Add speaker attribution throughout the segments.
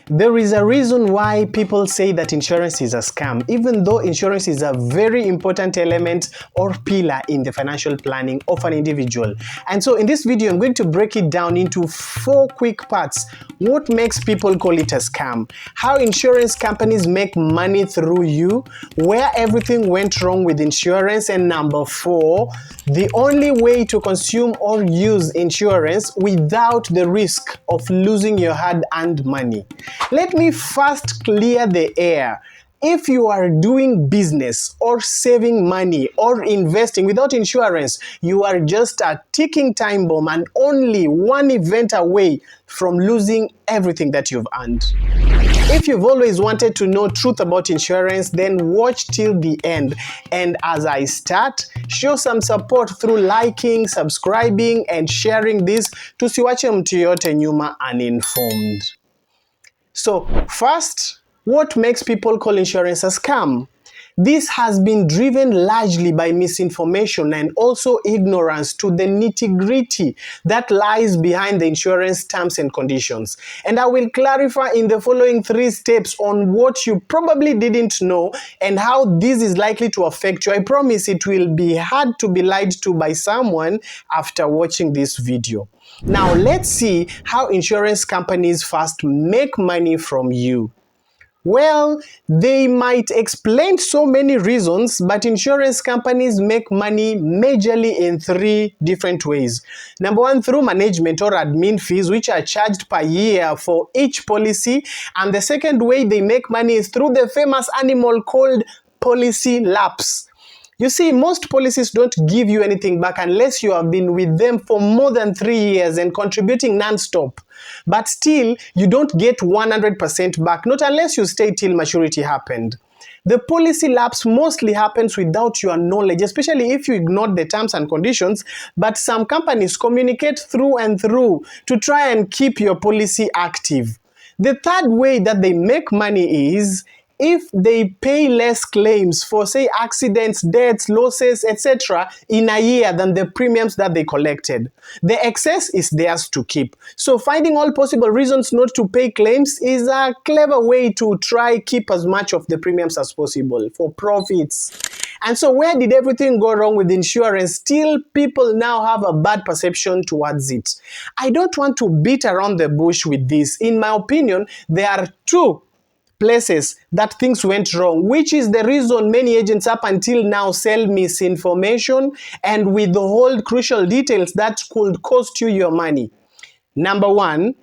Speaker 1: There is a reason why people say that insurance is a scam, even though insurance is a very important element or pillar in the financial planning of an individual. And so in this video, I'm going to break it down into 4 quick parts. What makes people call it a scam? How insurance companies make money through you? Where everything went wrong with insurance? And number 4, the only way to consume or use insurance without the risk of losing your hard-earned money. Let me first clear the air. If you are doing business or saving money or investing without insurance, you are just a ticking time bomb and only one event away from losing everything that you've earned. If you've always wanted to know truth about insurance, then watch till the end. And as I start, show some support through liking, subscribing, and sharing this. Tusiwache mtu yote nyuma uninformed. So first, what makes people call insurance a scam? This has been driven largely by misinformation and also ignorance to the nitty-gritty that lies behind the insurance terms and conditions. And I will clarify in the following 3 steps on what you probably didn't know and how this is likely to affect you. I promise it will be hard to be lied to by someone after watching this video. Now let's see how insurance companies first make money from you. Well, they might explain so many reasons, but insurance companies make money majorly in 3 different ways. Number 1, through management or admin fees, which are charged per year for each policy. And the second way they make money is through the famous animal called policy lapse. You see, most policies don't give you anything back unless you have been with them for more than 3 years and contributing non-stop. But still, you don't get 100% back, not unless you stay till maturity happened. The policy lapse mostly happens without your knowledge, especially if you ignore the terms and conditions, but some companies communicate through and through to try and keep your policy active. The third way that they make money is if they pay less claims for, say, accidents, deaths, losses, etc. in a year than the premiums that they collected. The excess is theirs to keep. So finding all possible reasons not to pay claims is a clever way to try keep as much of the premiums as possible for profits. And so where did everything go wrong with insurance? Still, people now have a bad perception towards it. I don't want to beat around the bush with this. In my opinion, there are 2 places that things went wrong, which is the reason many agents up until now sell misinformation and withhold crucial details that could cost you your money. Number 1,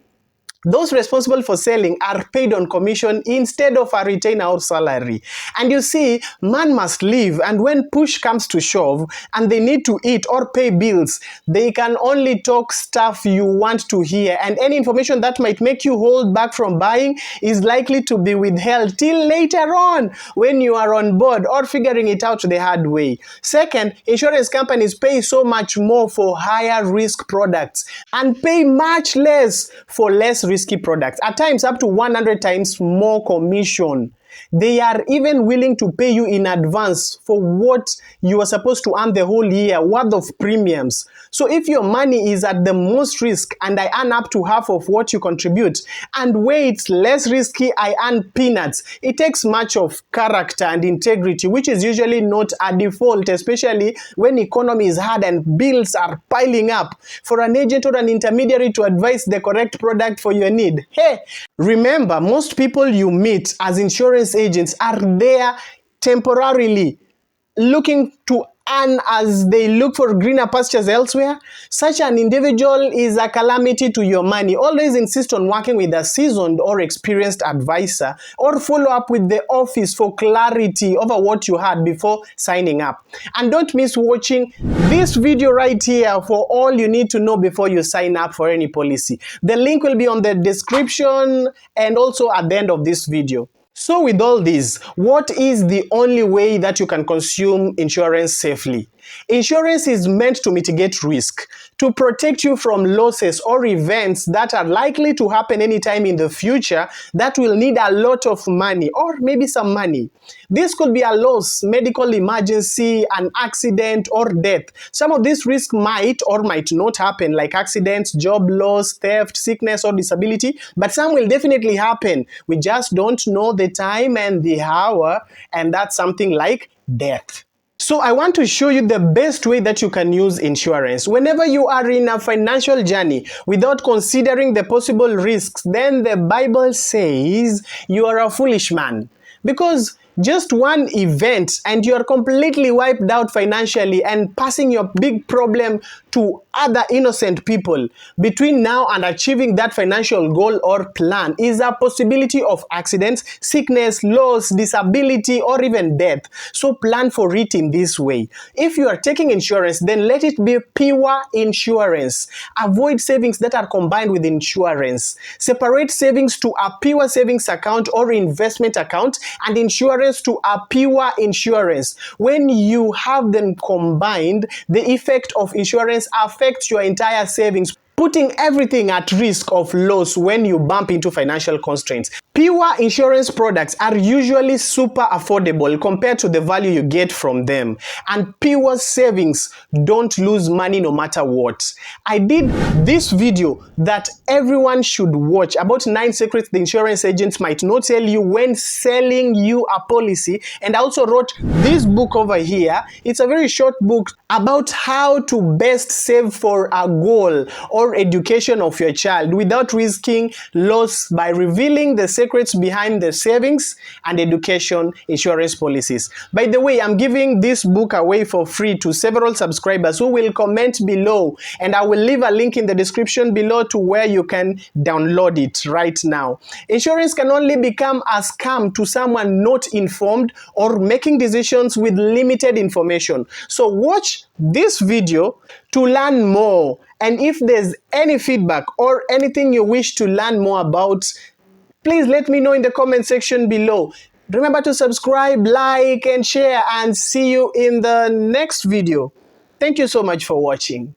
Speaker 1: those responsible for selling are paid on commission instead of a retainer or salary. And you see, man must live, and when push comes to shove and they need to eat or pay bills, they can only talk stuff you want to hear, and any information that might make you hold back from buying is likely to be withheld till later on when you are on board or figuring it out the hard way. Second, insurance companies pay so much more for higher risk products and pay much less for less risky products, at times up to 100 times more commission. They are even willing to pay you in advance for what you are supposed to earn the whole year worth of premiums. So if your money is at the most risk and I earn up to half of what you contribute, and where it's less risky I earn peanuts, it takes much of character and integrity, which is usually not a default, especially when economy is hard and bills are piling up, for an agent or an intermediary to advise the correct product for your need. Hey, remember, most people you meet as insurance agents are there temporarily, looking to earn as they look for greener pastures elsewhere. Such an individual is a calamity to your money. Always insist on working with a seasoned or experienced advisor, or follow up with the office for clarity over what you had before signing up. And don't miss watching this video right here for all you need to know before you sign up for any policy. The link will be on the description and also at the end of this video. So with all this, what is the only way that you can consume insurance safely? Insurance is meant to mitigate risk, to protect you from losses or events that are likely to happen anytime in the future that will need a lot of money or maybe some money. This could be a loss, medical emergency, an accident, or death. Some of these risks might or might not happen, like accidents, job loss, theft, sickness, or disability, but some will definitely happen. We just don't know the time and the hour, and that's something like death. So I want to show you the best way that you can use insurance. Whenever you are in a financial journey without considering the possible risks, then the Bible says you are a foolish man. Because just one event and you are completely wiped out financially and passing your big problem to other innocent people between now and achieving that financial goal or plan is a possibility of accidents, sickness, loss, disability, or even death. So plan for it in this way. If you are taking insurance, then let it be pure insurance. Avoid savings that are combined with insurance. Separate savings to a pure savings account or investment account and insurance to a pure insurance. When you have them combined, the effect of insurance affects your entire savings, putting everything at risk of loss when you bump into financial constraints. Pure insurance products are usually super affordable compared to the value you get from them. And pure savings don't lose money no matter what. I did this video that everyone should watch about 9 secrets the insurance agents might not tell you when selling you a policy. And I also wrote this book over here. It's a very short book about how to best save for a goal or education of your child without risking loss by revealing the secrets behind the savings and education insurance policies. By the way, I'm giving this book away for free to several subscribers who will comment below, and I will leave a link in the description below to where you can download it right now. Insurance can only become a scam to someone not informed or making decisions with limited information. So watch this video to learn more. And if there's any feedback or anything you wish to learn more about, please let me know in the comment section below. Remember to subscribe, like, and share, and see you in the next video. Thank you so much for watching.